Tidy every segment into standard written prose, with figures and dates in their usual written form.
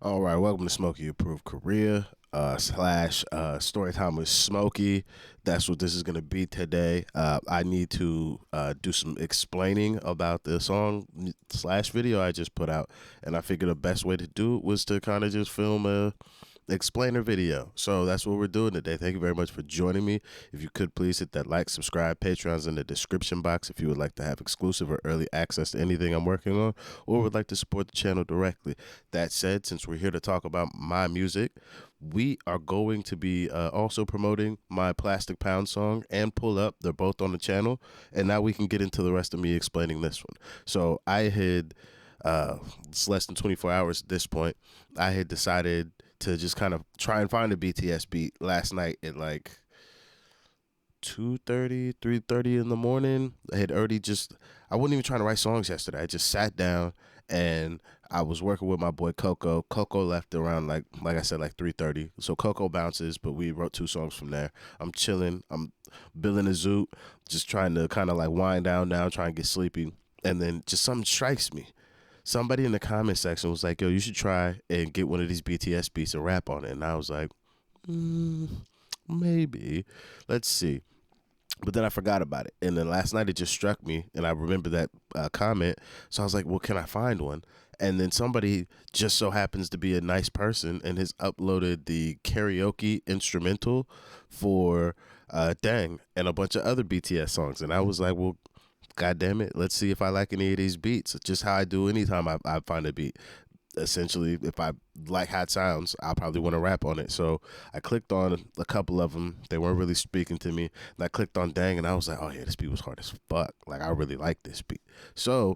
All right, welcome to Smokey Approved Career slash Storytime with Smokey. That's what this is going to be today. I need to do some explaining about the song slash video I just put out, and I figured the best way to do it was to kind of just film a explainer video. So that's what we're doing today. Thank you very much for joining me. If you could please hit that like, subscribe, Patreon's in the description box if you would like to have exclusive or early access to anything I'm working on or would like to support the channel directly. That said, since we're here to talk about my music, we are going to be also promoting my Plastic Pound song and Pull Up. They're both on the channel. And now we can get into the rest of me explaining this one. So I had, it's less than 24 hours at this point, I had decided to just kind of try and find a BTS beat last night at like 2:30, 3:30 in the morning. I wasn't even trying to write songs yesterday. I just sat down and I was working with my boy Coco. Coco left around like I said, like 3:30. So Coco bounces, but we wrote two songs from there. I'm chilling. I'm building a zoot, just trying to kind of like wind down now, trying to get sleepy. And then just something strikes me. Somebody in the comment section was like, yo, you should try and get one of these BTS beats and rap on it. And I was like, maybe. Let's see. But then I forgot about it. And then last night it just struck me, and I remember that comment. So I was like, well, can I find one? And then somebody just so happens to be a nice person and has uploaded the karaoke instrumental for Ddaeng and a bunch of other BTS songs. And I was like, well, God damn it, let's see if I like any of these beats. Just how I do anytime I find a beat. Essentially, if I like how it sounds, I'll probably want to rap on it. So I clicked on a couple of them. They weren't really speaking to me. And I clicked on Ddaeng, and I was like, oh, yeah, this beat was hard as fuck. Like, I really like this beat. So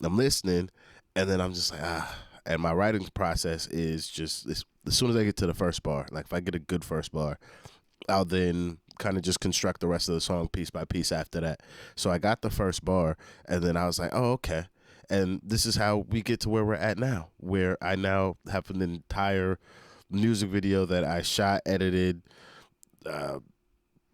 I'm listening, and then I'm just like, ah. And my writing process is just, as soon as I get to the first bar, like if I get a good first bar, I'll then kind of just construct the rest of the song piece by piece after that. So I got the first bar, and then I was like, oh, okay. And this is how we get to where we're at now, where I now have an entire music video that I shot, edited, uh,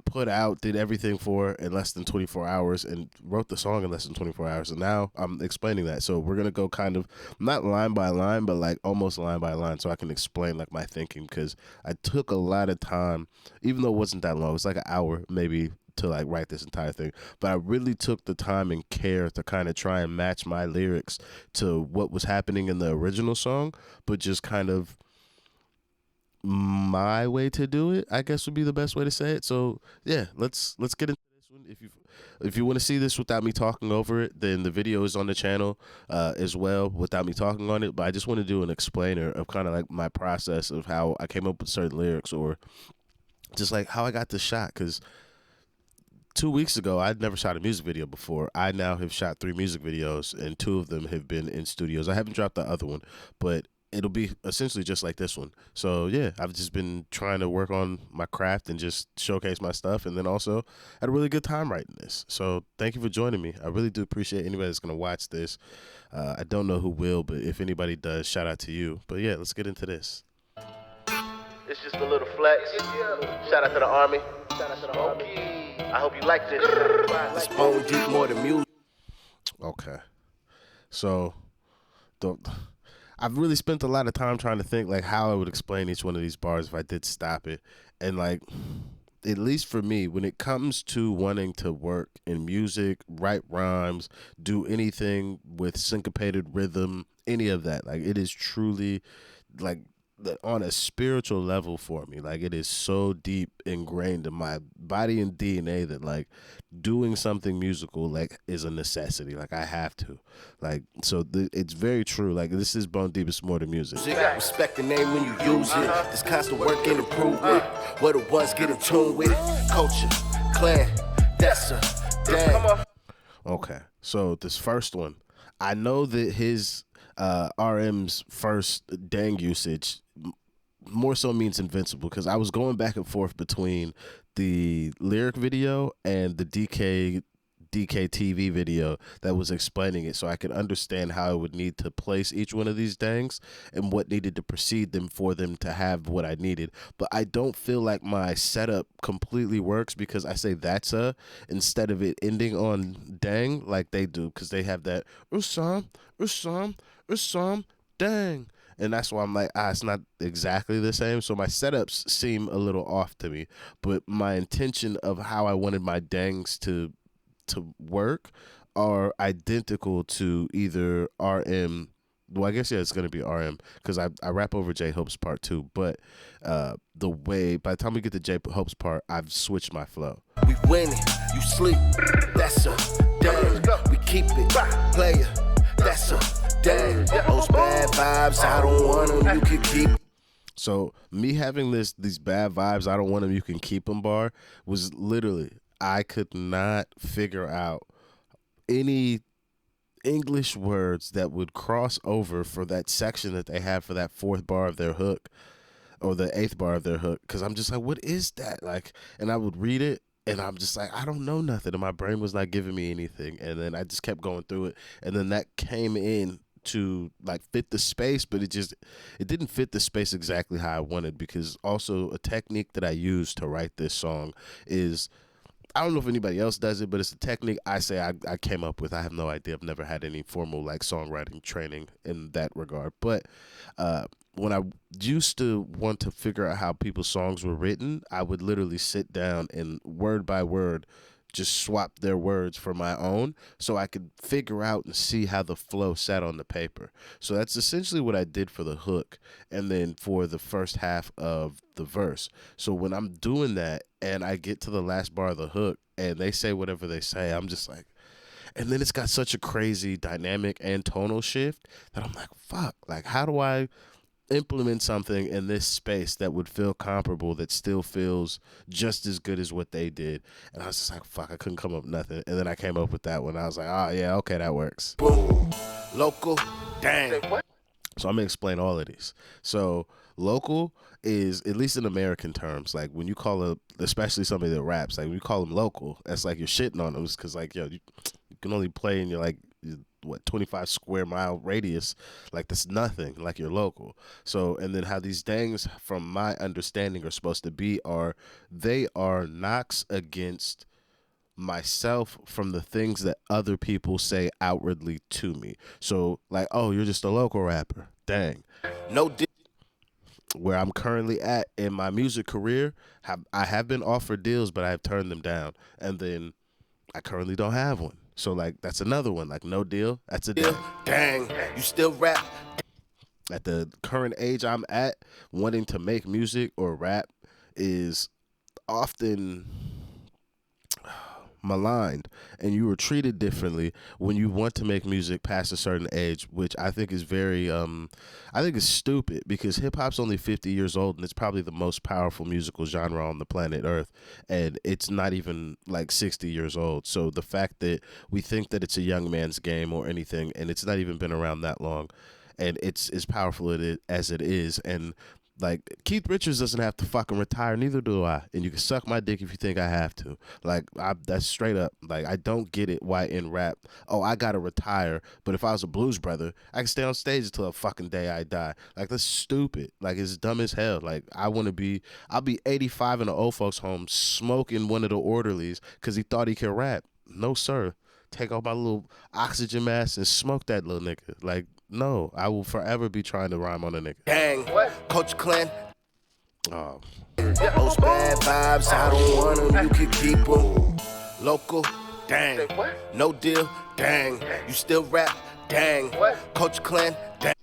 put out, did everything for in less than 24 hours and wrote the song in less than 24 hours. And now I'm explaining that. So we're going to go kind of not line by line, but like almost line by line so I can explain like my thinking, because I took a lot of time, even though it wasn't that long. It was like an hour maybe to like write this entire thing, but I really took the time and care to kind of try and match my lyrics to what was happening in the original song, but just kind of my way to do it, I guess would be the best way to say it. So yeah, let's get into this one. If you want to see this without me talking over it, then the video is on the channel as well without me talking on it. But I just want to do an explainer of kind of like my process of how I came up with certain lyrics, or just like how I got this shot. Because 2 weeks ago, I'd never shot a music video before. I now have shot 3 music videos, and 2 of them have been in studios. I haven't dropped the other one, but it'll be essentially just like this one. So yeah, I've just been trying to work on my craft and just showcase my stuff, and then also had a really good time writing this. So thank you for joining me. I really do appreciate anybody that's gonna watch this. I don't know who will, but if anybody does, shout out to you. But yeah, let's get into this. It's just a little flex. Shout out to the army. Shout out to the army. I hope you like this. It's bone deep more than music. Okay, so the I've really spent a lot of time trying to think like how I would explain each one of these bars if I did stop it. And like, at least for me, when it comes to wanting to work in music, write rhymes, do anything with syncopated rhythm, any of that, like it is truly like on a spiritual level for me. Like it is so deep ingrained in my body and DNA that like doing something musical like is a necessity. Like I have to. Like so it's very true. Like this is bone deep, it's more than music. Respect the name when you use it. This constant work and improvement. What it was, get in tune with it. Culture, clan, that's a dang. Okay, so this first one, I know that his RM's first Ddaeng usage more so means invincible, because I was going back and forth between the lyric video and the DKTV video that was explaining it, so I could understand how I would need to place each one of these Daengs and what needed to precede them for them to have what I needed. But I don't feel like my setup completely works, because I say that's a instead of it ending on Ddaeng like they do, because they have that Usam, Usam, Usam, Ddaeng. and that's why I'm like, it's not exactly the same. So my setups seem a little off to me, but my intention of how I wanted my dangs to work are identical to either RM. Well, I guess, yeah, it's gonna be RM because I rap over J Hope's part too. But the way by the time we get to J Hope's part, I've switched my flow. We winning, you sleep. That's a dang. We keep it, player. That's a dang. Those bad vibes, I don't want them. You can keep. So me having these bad vibes, I don't want them. You can keep them bar was literally I could not figure out any English words that would cross over for that section that they have for that fourth bar of their hook or the eighth bar of their hook. Cause I'm just like, what is that? Like, and I would read it and I'm just like, I don't know nothing. And my brain was not giving me anything. And then I just kept going through it. And then that came in to like fit the space, but it didn't fit the space exactly how I wanted, because also a technique that I use to write this song is, I don't know if anybody else does it, but it's a technique I say I came up with. I have no idea. I've never had any formal like songwriting training in that regard. But when I used to want to figure out how people's songs were written, I would literally sit down and word by word just swap their words for my own so I could figure out and see how the flow sat on the paper. So that's essentially what I did for the hook and then for the first half of the verse. So when I'm doing that and I get to the last bar of the hook and they say whatever they say, I'm just like, and then it's got such a crazy dynamic and tonal shift that I'm like, fuck, like how do I implement something in this space that would feel comparable, that still feels just as good as what they did? And I was just like, fuck, I couldn't come up with nothing. And then I came up with that one. I was like, oh yeah, okay, that works. Boom. Local, dang. So I'm gonna explain all of these. So local is, at least in American terms, like when you call especially somebody that raps, like when you call them local, that's like you're shitting on them, because like, yo, you can only play in your like, what, 25 square mile radius, like that's nothing, like you're local. So, and then how these dangs, from my understanding, are supposed to be they are knocks against myself from the things that other people say outwardly to me. So like, oh, you're just a local rapper, dang. No Where I'm currently at in my music career, I have been offered deals, but I have turned them down, and then I currently don't have one. So like that's another one, like no deal, that's a deal. Dang, you still rap. At the current age I'm at, wanting to make music or rap is often maligned, and you are treated differently when you want to make music past a certain age, which I think is very I think is stupid, because hip hop's only 50 years old and it's probably the most powerful musical genre on the planet Earth, and it's not even like 60 years old. So the fact that we think that it's a young man's game or anything, and it's not even been around that long, and it's as powerful as it is, and like Keith Richards doesn't have to fucking retire, neither do I. And you can suck my dick if you think I have to. Like that's straight up. Like I don't get it why in rap, oh, I gotta retire, but if I was a blues brother, I can stay on stage until the fucking day I die. Like that's stupid. Like it's dumb as hell. Like I'll be 85 in an old folks home smoking one of the orderlies because he thought he could rap. No sir. Take off my little oxygen mask and smoke that little nigga. Like, no, I will forever be trying to rhyme on a nigga. Dang, Coach Clan. Oh. Those bad vibes, I don't want them, you can keep them. Local, dang. No deal, dang. You still rap, dang. Coach Clan, dang.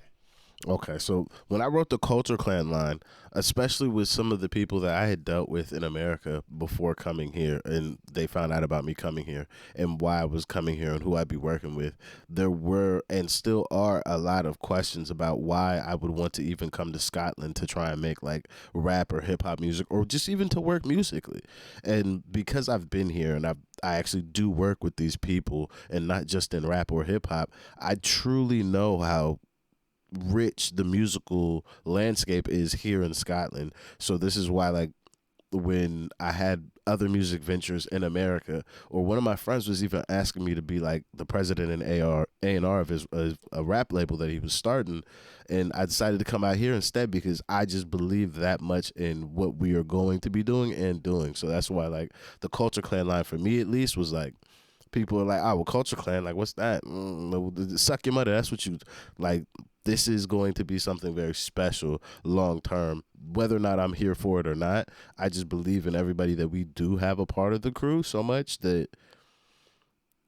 Okay, so when I wrote the Culture Clan line, especially with some of the people that I had dealt with in America before coming here, and they found out about me coming here and why I was coming here and who I'd be working with, there were and still are a lot of questions about why I would want to even come to Scotland to try and make like rap or hip hop music, or just even to work musically. And because I've been here and I actually do work with these people, and not just in rap or hip hop, I truly know how rich the musical landscape is here in Scotland. So this is why, like, when I had other music ventures in America, or one of my friends was even asking me to be like the president and A&R of a rap label that he was starting, and I decided to come out here instead because I just believe that much in what we are going to be doing and doing. So that's why, like, the Culture Clan line for me at least was like people are like, oh, well, Culture Clan, like, what's that? Suck your mother. That's what you like. This is going to be something very special long term. Whether or not I'm here for it or not, I just believe in everybody that we do have a part of the crew so much that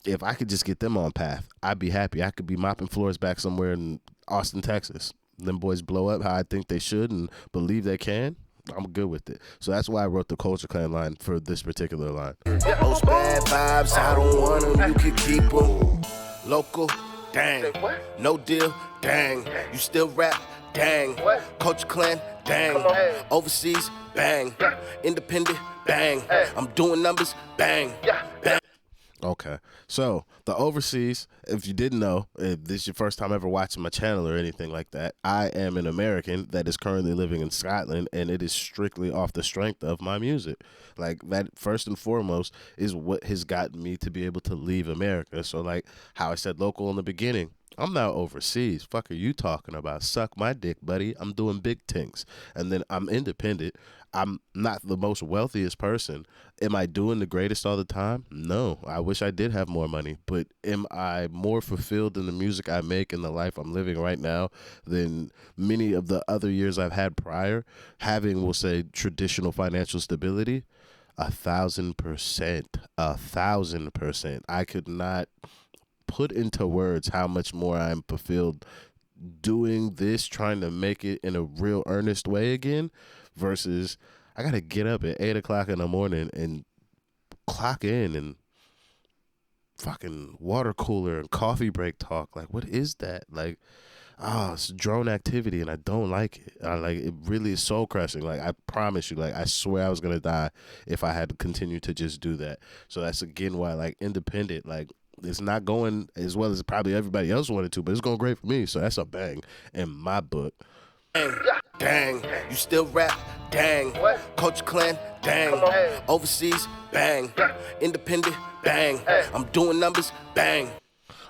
if I could just get them on path, I'd be happy. I could be mopping floors back somewhere in Austin, Texas. Them boys blow up how I think they should and believe they can. I'm good with it. So that's why I wrote the Culture Clan line for this particular line. Those bad vibes, I don't want them, you can keep them. Local, dang. No deal, dang. You still rap, dang. Culture Clan, dang. Overseas, bang. Independent, bang. I'm doing numbers, bang. Bang. Okay, so the overseas, if you didn't know, if this is your first time ever watching my channel or anything like that, I am an American that is currently living in Scotland, and it is strictly off the strength of my music. Like, that first and foremost is what has gotten me to be able to leave America. So like how I said local in the beginning, I'm now overseas. Fuck are you talking about? Suck my dick, buddy. I'm doing big things. And then I'm independent. I'm not the most wealthiest person. Am I doing the greatest all the time? No. I wish I did have more money. But am I more fulfilled in the music I make and the life I'm living right now than many of the other years I've had prior, having, we'll say, traditional financial stability? 1,000%. 1,000%. I could not put into words how much more I'm fulfilled doing this, trying to make it in a real earnest way again, versus I gotta get up at 8 o'clock in the morning and clock in and fucking water cooler and coffee break talk. Like, what is that? Like, it's drone activity and I don't like it. It really is soul crushing. Like, I promise you, like, I swear I was gonna die if I had to continue to just do that. So that's again why, like, independent, like, it's not going as well as probably everybody else wanted to, but it's going great for me. So that's a bang in my book. Dang, you still rap, dang. Culture Clan, dang. Overseas, bang. Independent, bang. I'm doing numbers, bang.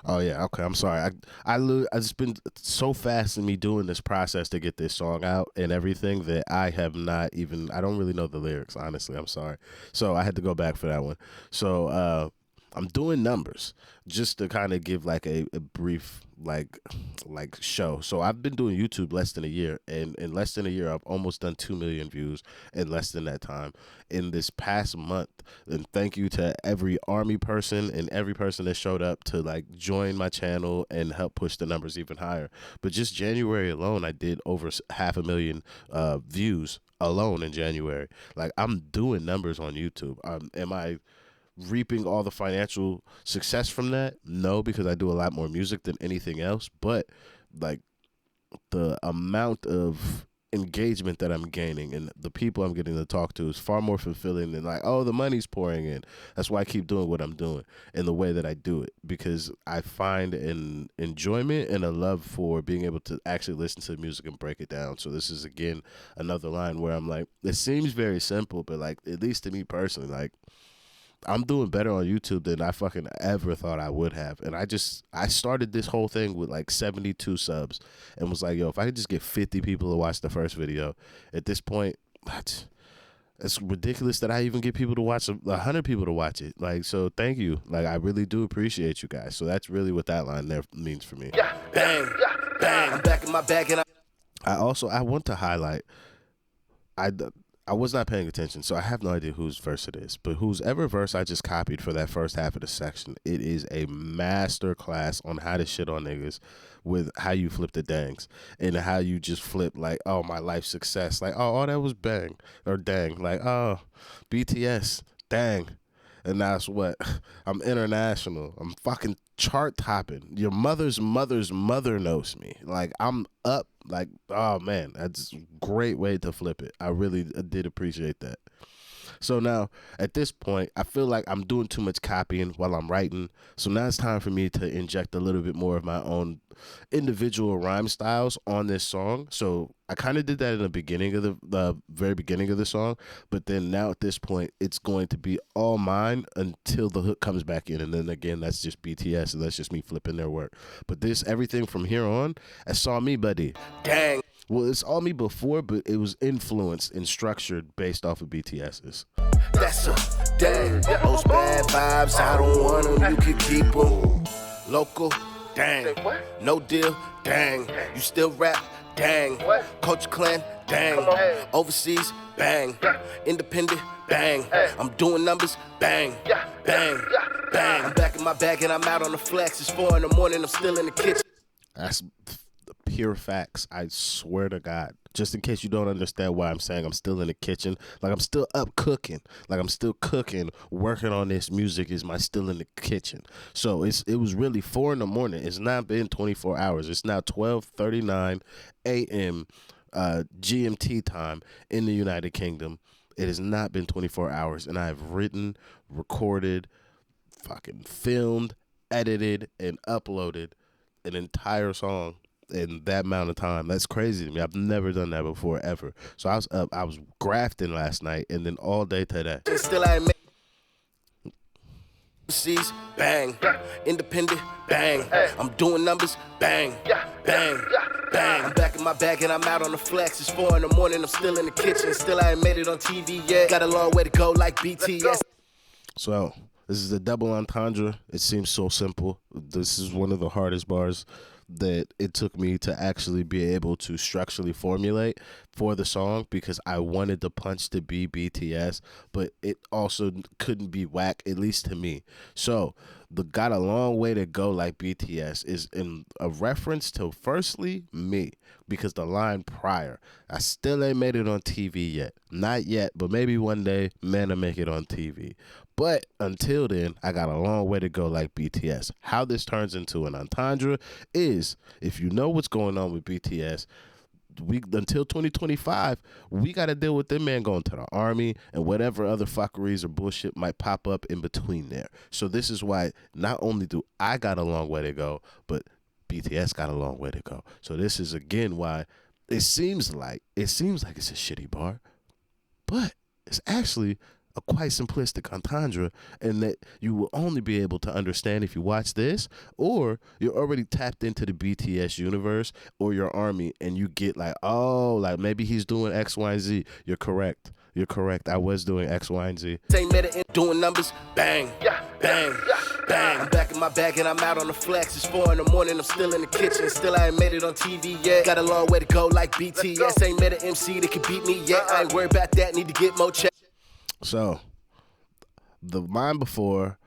Oh yeah, okay. I'm sorry. I just been so fast in me doing this process to get this song out and everything that I have not even. I don't really know the lyrics, honestly. I'm sorry. So I had to go back for that one. So I'm doing numbers just to kind of give like a brief like show. So I've been doing YouTube less than a year, and in less than a year I've almost done 2 million views in less than that time. In this past month, and thank you to every Army person and every person that showed up to like join my channel and help push the numbers even higher. But just January alone, I did over 500,000 views alone in January. Like, I'm doing numbers on YouTube. Am I reaping all the financial success from that? No, because I do a lot more music than anything else. But like, the amount of engagement that I'm gaining and the people I'm getting to talk to is far more fulfilling than like, oh, the money's pouring in. That's why I keep doing what I'm doing in the way that I do it, because I find an enjoyment and a love for being able to actually listen to the music and break it down. So this is again another line where I'm like, it seems very simple, but like, at least to me personally, like, I'm doing better on YouTube than I fucking ever thought I would have. And I started this whole thing with like 72 subs and was like, yo, if I could just get 50 people to watch the first video, at this point, it's ridiculous that I even get people to watch, 100 people to watch it. Like, so thank you. Like, I really do appreciate you guys. So that's really what that line there means for me. Yeah, bang, bang. I'm back in my bag and I want to highlight, I was not paying attention, so I have no idea whose verse it is. But whose ever verse I just copied for that first half of the section, it is a master class on how to shit on niggas with how you flip the dangs and how you just flip like, oh, my life success. Like, oh, all that was bang or dang. Like, oh, BTS, dang. And that's what, I'm international. I'm fucking chart topping. Your mother's mother knows me. Like, I'm up. Like, oh man, that's a great way to flip it. I really did appreciate that. So now, at this point, I feel like I'm doing too much copying while I'm writing. So now it's time for me to inject a little bit more of my own individual rhyme styles on this song. So I kind of did that in the beginning of the very beginning of the song. But then now at this point, it's going to be all mine until the hook comes back in. And then again, that's just BTS. And that's just me flipping their work. But this, everything from here on, that's all me, buddy. Well, it's all me before, but it was influenced and structured based off of BTS's. That's a dang. Those bad vibes, I don't want them, you can keep them. Local, dang. No deal, dang. You still rap, dang. Culture clan, dang. Overseas, bang. Independent, bang. I'm doing numbers, bang. Bang, bang. I'm back in my bag and I'm out on the flex. It's 4 in the morning, I'm still in the kitchen. That's pure facts. I swear to God. Just in case you don't understand why I'm saying I'm still in the kitchen, like I'm still up cooking, like I'm still cooking, working on this music. Is my still in the kitchen? So it was really 4 in the morning. It's not been 24 hours. It's now 12:39 a.m. GMT time in the United Kingdom. It has not been 24 hours, and I have written, recorded, fucking filmed, edited, and uploaded an entire song in that amount of time. That's crazy to me. I've never done that before, ever. So I was up, I was grafting last night, and then all day today. Still I ain't overseas, bang. Independent, bang. I'm doing numbers, bang. Bang, bang. I'm back in my bag and I'm out on the flex. It's 4 in the morning, I'm still in the kitchen. Still I ain't made it on TV yet. Got a long way to go like BTS. So this is a double entendre. It seems so simple. This is one of the hardest bars that it took me to actually be able to structurally formulate for the song, because I wanted the punch to be BTS, but it also couldn't be whack, at least to me. So the got a long way to go like BTS is in a reference to, firstly, me, because the line prior, I still ain't made it on TV yet. Not yet, but maybe one day, man, I'll make it on TV. But until then, I got a long way to go like BTS. How this turns into an entendre is, if you know what's going on with BTS, until 2025, we got to deal with them man going to the army and whatever other fuckeries or bullshit might pop up in between there. So this is why not only do I got a long way to go, but BTS got a long way to go. So this is again why it seems like it's a shitty bar, but it's actually a quite simplistic entendre, and that you will only be able to understand if you watch this, or you're already tapped into the BTS universe or your army, and you get like, oh, like maybe he's doing X, Y, and Z. You're correct. You're correct. I was doing X, Y, and Z. Ain't made it, doing numbers, bang, bang, bang. I'm back in my bag and I'm out on the flex. It's 4 in the morning, I'm still in the kitchen. Still I ain't made it on TV yet. Got a long way to go like BTS. Ain't met an MC that can beat me yet. I ain't worried about that, need to get more checks. So, the line before,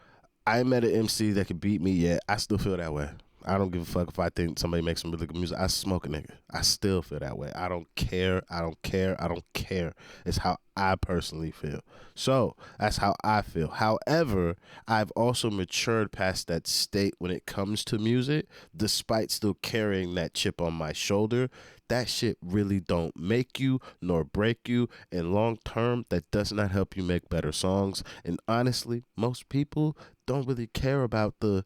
I ain't met an MC that could beat me yet. I still feel that way. I don't give a fuck if I think somebody makes some really good music. I smoke a nigga. I still feel that way. I don't care. I don't care. I don't care. It's how I personally feel. So that's how I feel. However, I've also matured past that state when it comes to music, despite still carrying that chip on my shoulder. That shit really don't make you nor break you. And long term, that does not help you make better songs. And honestly, most people don't really care about the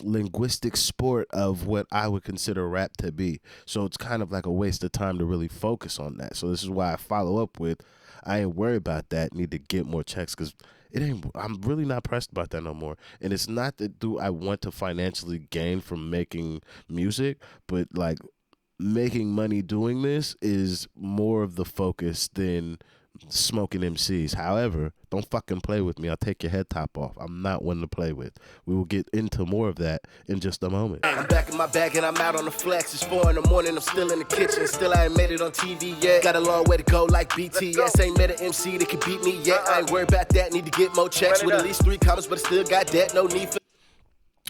linguistic sport of what I would consider rap to be. So it's kind of like a waste of time to really focus on that. So this is why I follow up with, I ain't worried about that, need to get more checks, because I'm really not pressed about that no more. And it's not that do I want to financially gain from making music, but like making money doing this is more of the focus than smoking MCs. However, don't fucking play with me. I'll take your head top off. I'm not one to play with. We will get into more of that in just a moment. I'm back in my bag and I'm out on the flex. It's 4 in the morning, I'm still in the kitchen. Still I ain't made it on TV yet. Got a long way to go like BTS. Ain't met an MC that can beat me yet. I ain't worried about that, need to get more checks. With at least 3 commas, but I still got debt. No need for...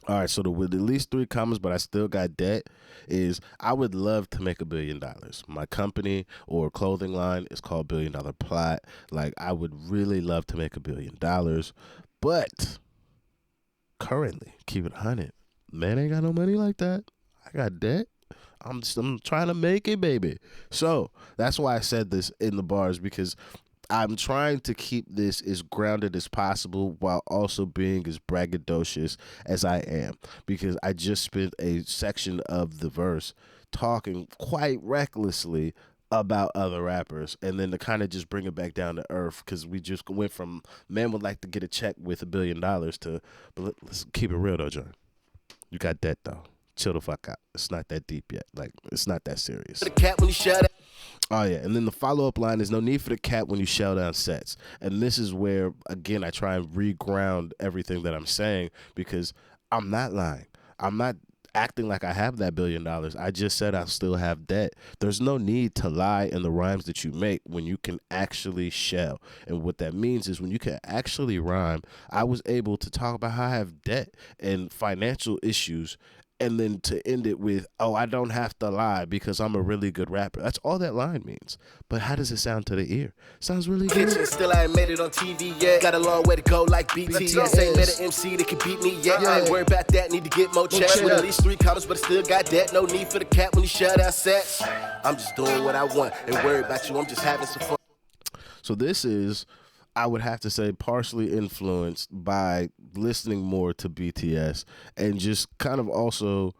All right, so with at least 3 commas, but I still got debt, is I would love to make $1 billion. My company or clothing line is called $1 Billion Plot. Like, I would really love to make $1 billion, but currently, keep it 100. Man, ain't got no money like that. I got debt. I'm trying to make it, baby. So that's why I said this in the bars, because I'm trying to keep this as grounded as possible while also being as braggadocious as I am, because I just spent a section of the verse talking quite recklessly about other rappers, and then to kind of just bring it back down to earth, because we just went from man would like to get a check with $1 billion to, but let's keep it real though, John. You got debt though. Chill the fuck out. It's not that deep yet. Like, it's not that serious. The cat when he shut up. Oh yeah, and then the follow-up line is no need for the cap when you shell down sets. And this is where again I try and reground everything that I'm saying, because I'm not lying. I'm not acting like I have that $1 billion. I just said I still have debt. There's no need to lie in the rhymes that you make when you can actually shell. And what that means is when you can actually rhyme, I was able to talk about how I have debt and financial issues, and then to end it with, oh, I don't have to lie because I'm a really good rapper. That's all that line means. But how does it sound to the ear? Sounds really good. Kitchen, still I ain't made it on TV yet. Got a long way to go like BTS. Ain't met an MC that can beat me yet. I ain't worried about that, need to get more checks. With at least 3 commas, but I still got that. No need for the cap when you shut down sets. I'm just doing what I want. Ain't worried about you, I'm just having some fun. So this is, I would have to say, partially influenced by listening more to BTS and just kind of also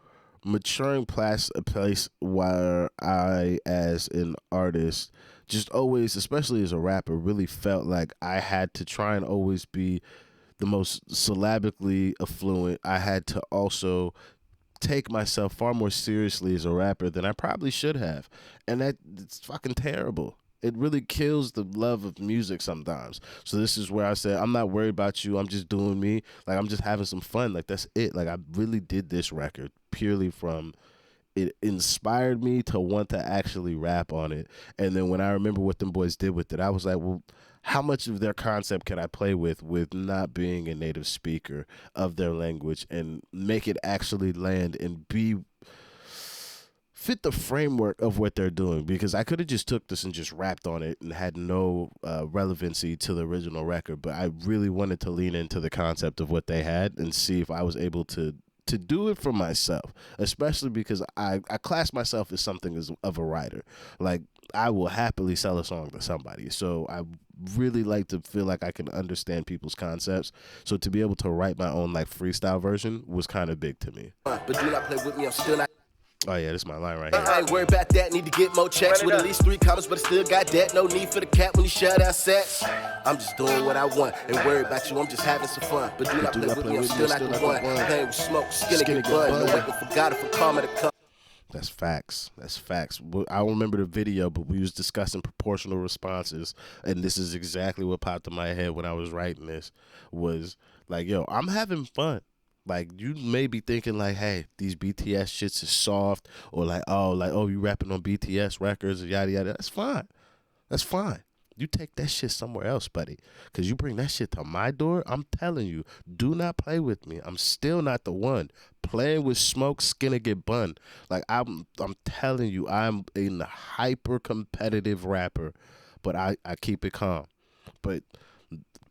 maturing past a place where I, as an artist, just always, especially as a rapper, really felt like I had to try and always be the most syllabically affluent. I had to also take myself far more seriously as a rapper than I probably should have. And it's fucking terrible. It really kills the love of music sometimes. So this is where I say, I'm not worried about you. I'm just doing me. Like, I'm just having some fun. Like, that's it. Like, I really did this record purely from it inspired me to want to actually rap on it. And then when I remember what them boys did with it, I was like, well, how much of their concept can I play with not being a native speaker of their language and make it actually land and fit the framework of what they're doing? Because I could have just took this and just rapped on it and had no relevancy to the original record, but I really wanted to lean into the concept of what they had and see if I was able to do it for myself, especially because I class myself as something of a writer. Like, I will happily sell a song to somebody. So I really like to feel like I can understand people's concepts. So to be able to write my own like freestyle version was kind of big to me. But do not play with me, I'm still not. Oh yeah, this is my line right here. I ain't worried about that, need to get more checks. With at least 3 commas, but I still got that. No need for the cap when you shut down sets. I'm just doing what I want. Ain't worried about you, I'm just having some fun. But do not play with me, I'm still not the one. Playing with smoke, skinny get bud. No waiting for God or for karma to come. That's facts. That's facts. I don't remember the video, but we was discussing proportional responses, and this is exactly what popped in my head when I was writing this. Was like, yo, I'm having fun. Like, you may be thinking like, hey, these BTS shits is soft, or like, oh, you rapping on BTS records, yada yada. That's fine. That's fine. You take that shit somewhere else, buddy. Because you bring that shit to my door, I'm telling you, do not play with me. I'm still not the one. Playing with smoke, skinna get bun. Like, I'm telling you, I'm a hyper competitive rapper, but I keep it calm. But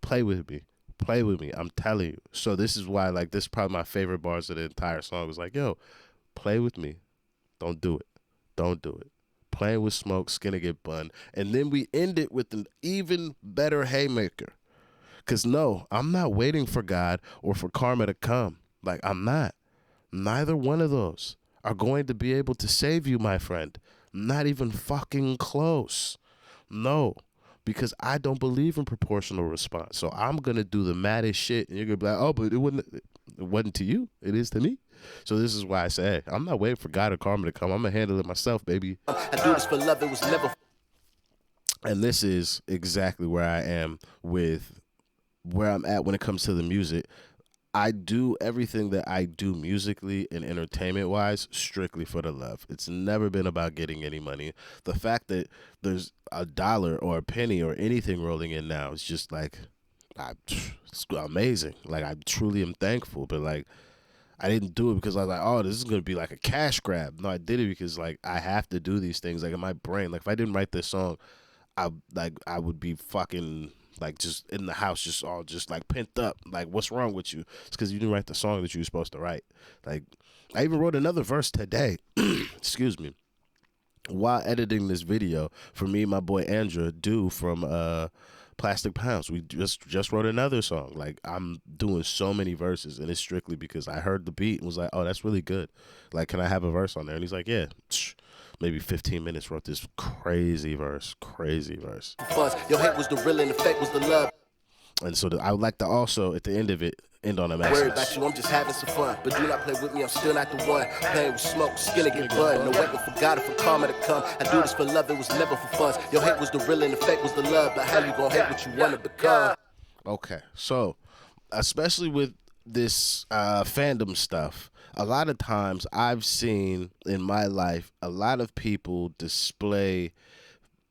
play with me. Play with me. I'm telling you. So this is why, like, this is probably my favorite bars of the entire song. Was like, yo, play with me. Don't do it. Don't do it. Playing with smoke, skinna get bun. And then we end it with an even better haymaker. Because no, I'm not waiting for God or for karma to come. Like, I'm not. Neither one of those are going to be able to save you, my friend. Not even fucking close. No. Because I don't believe in proportional response. So I'm going to do the maddest shit. And you're going to be like, oh, but it wasn't to you. It is to me. So this is why I say, hey, I'm not waiting for God or karma to come. I'm going to handle it myself, baby. I do this for love, it was never. And this is exactly where I am with where I'm at when it comes to the music. I do everything that I do musically and entertainment-wise strictly for the love. It's never been about getting any money. The fact that there's a dollar or a penny or anything rolling in now is just like, it's amazing. Like, I truly am thankful. But, like, I didn't do it because I was like, oh, this is going to be like a cash grab. No, I did it because, like, I have to do these things. Like, in my brain, like, if I didn't write this song, I would be fucking, like, just in the house, just like pent up. Like, what's wrong with you? It's because you didn't write the song that you were supposed to write. Like, I even wrote another verse today. Excuse me. While editing this video for me and my boy Andrew from Plastic Pounds. We just wrote another song. Like, I'm doing so many verses, and it's strictly because I heard the beat and was like, oh, that's really good. Like, can I have a verse on there? And he's like, yeah. Maybe 15 minutes, wrote this crazy verse. Your hate was the real and the fake was the love. And so I would like to also, at the end of it, end on a Worry message. about you, I'm just having some fun. But do not play with me, I'm still not the one. Playing with smoke, skin to get burned. No weapon for God or for karma to come. I do this for love, it was never for fun. Your hate was the real and the fake was the love. But how you gon' hate what you wanna become? Okay, so especially with this fandom stuff, a lot of times I've seen in my life a lot of people display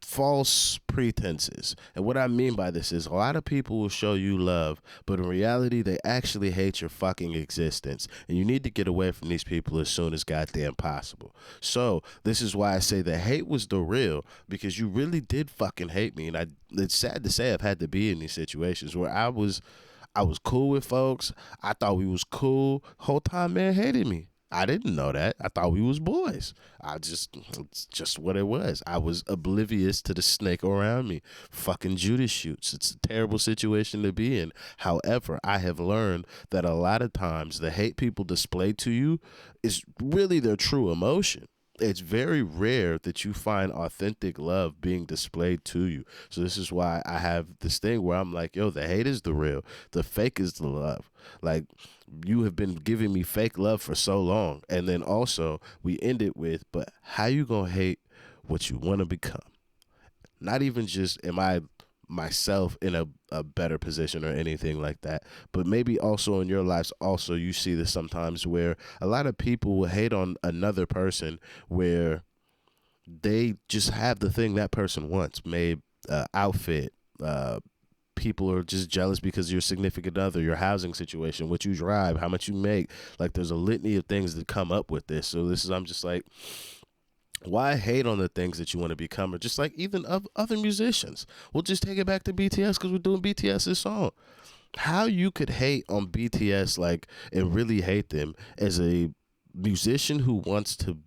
false pretenses. And what I mean by this is a lot of people will show you love, but in reality, they actually hate your fucking existence. And you need to get away from these people as soon as goddamn possible. So this is why I say the hate was the real, because you really did fucking hate me. And it's sad to say I've had to be in these situations where I was cool with folks. I thought we was cool. Whole time, man hated me. I didn't know that. I thought we was boys. It's just what it was. I was oblivious to the snake around me. Fucking Judas shoots. It's a terrible situation to be in. However, I have learned that a lot of times the hate people display to you is really their true emotion. It's very rare that you find authentic love being displayed to you. So this is why I have this thing where I'm like, yo, the hate is the real. The fake is the love. Like, you have been giving me fake love for so long. And then also we end it with, but how you gonna hate what you want to become? Not even just am I myself in a better position or anything like that, but maybe also in your lives also you see this sometimes where a lot of people will hate on another person where they just have the thing that person wants, made outfit, people are just jealous because of your significant other, your housing situation, what you drive, how much you make. Like, there's a litany of things that come up with this. So I'm just like, why hate on the things that you want to become? Or just like even of other musicians. We'll just take it back to BTS because we're doing BTS's song. How you could hate on BTS like and really hate them as a musician who wants to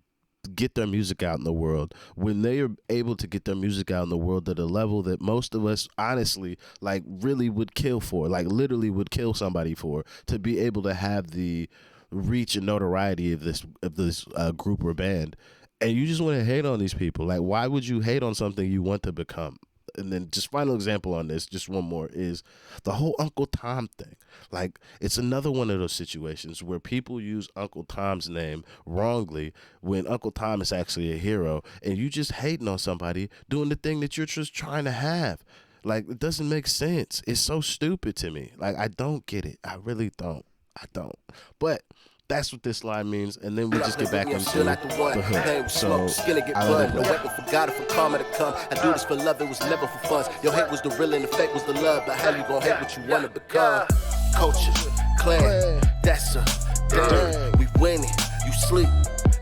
get their music out in the world when they are able to get their music out in the world at a level that most of us honestly like really would kill for, like literally would kill somebody for, to be able to have the reach and notoriety of this group or band. And you just want to hate on these people. Like, why would you hate on something you want to become? And then just final example on this, just one more, is the whole Uncle Tom thing. Like, it's another one of those situations where people use Uncle Tom's name wrongly when Uncle Tom is actually a hero, and you just hating on somebody doing the thing that you're just trying to have. Like, it doesn't make sense. It's so stupid to me. Like, I don't get it. I really don't. I don't. But that's what this line means, and then we just get back into the hook. So, I let it go. No weapon for God or for karma to come. I do this for love, it was never for fun. Your hate was the real and the fake was the love. But how you gon' hate what you wanna become? Culture, clan, that's a Ddaeng. We winning, you sleep,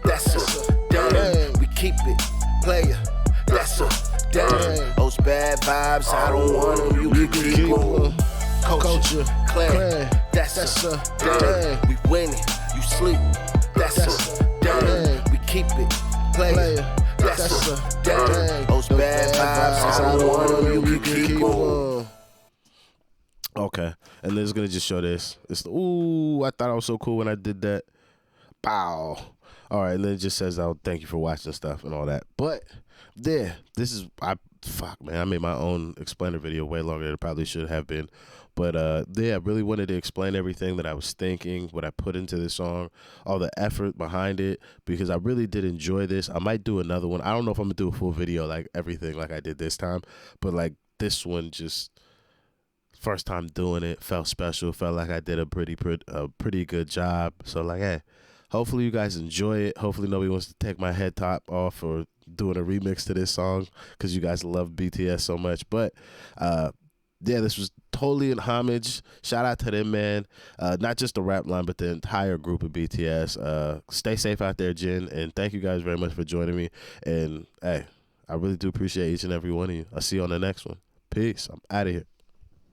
that's a Ddaeng. We keep it, player, that's a Ddaeng. Those bad vibes, I don't want them, you can keep them. Culture, clan, that's a Ddaeng. We winning, you sleep, that's a Ddaeng. We keep it, player, that's a Ddaeng. Those bad vibes, I don't want them, you can keep them. Okay, and then it's gonna just show this. It's the, ooh, I thought I was so cool when I did that. Bow. All right, and then it just says, "Oh, thank you for watching stuff and all that." But yeah, this is fuck man. I made my own explainer video way longer than it probably should have been. But yeah, I really wanted to explain everything that I was thinking, what I put into this song, all the effort behind it, because I really did enjoy this. I might do another one. I don't know if I'm gonna do a full video like everything like I did this time, but like this one just. First time doing it, felt special, felt like I did a pretty good job. So like, hey, hopefully you guys enjoy it. Hopefully nobody wants to take my head top off or doing a remix to this song because you guys love BTS so much. But yeah, this was totally in homage. Shout out to them, man. Not just the rap line, but the entire group of BTS. Stay safe out there, Jin, and thank you guys very much for joining me. And hey, I really do appreciate each and every one of you. I'll see you on the next one. Peace. I'm out of here.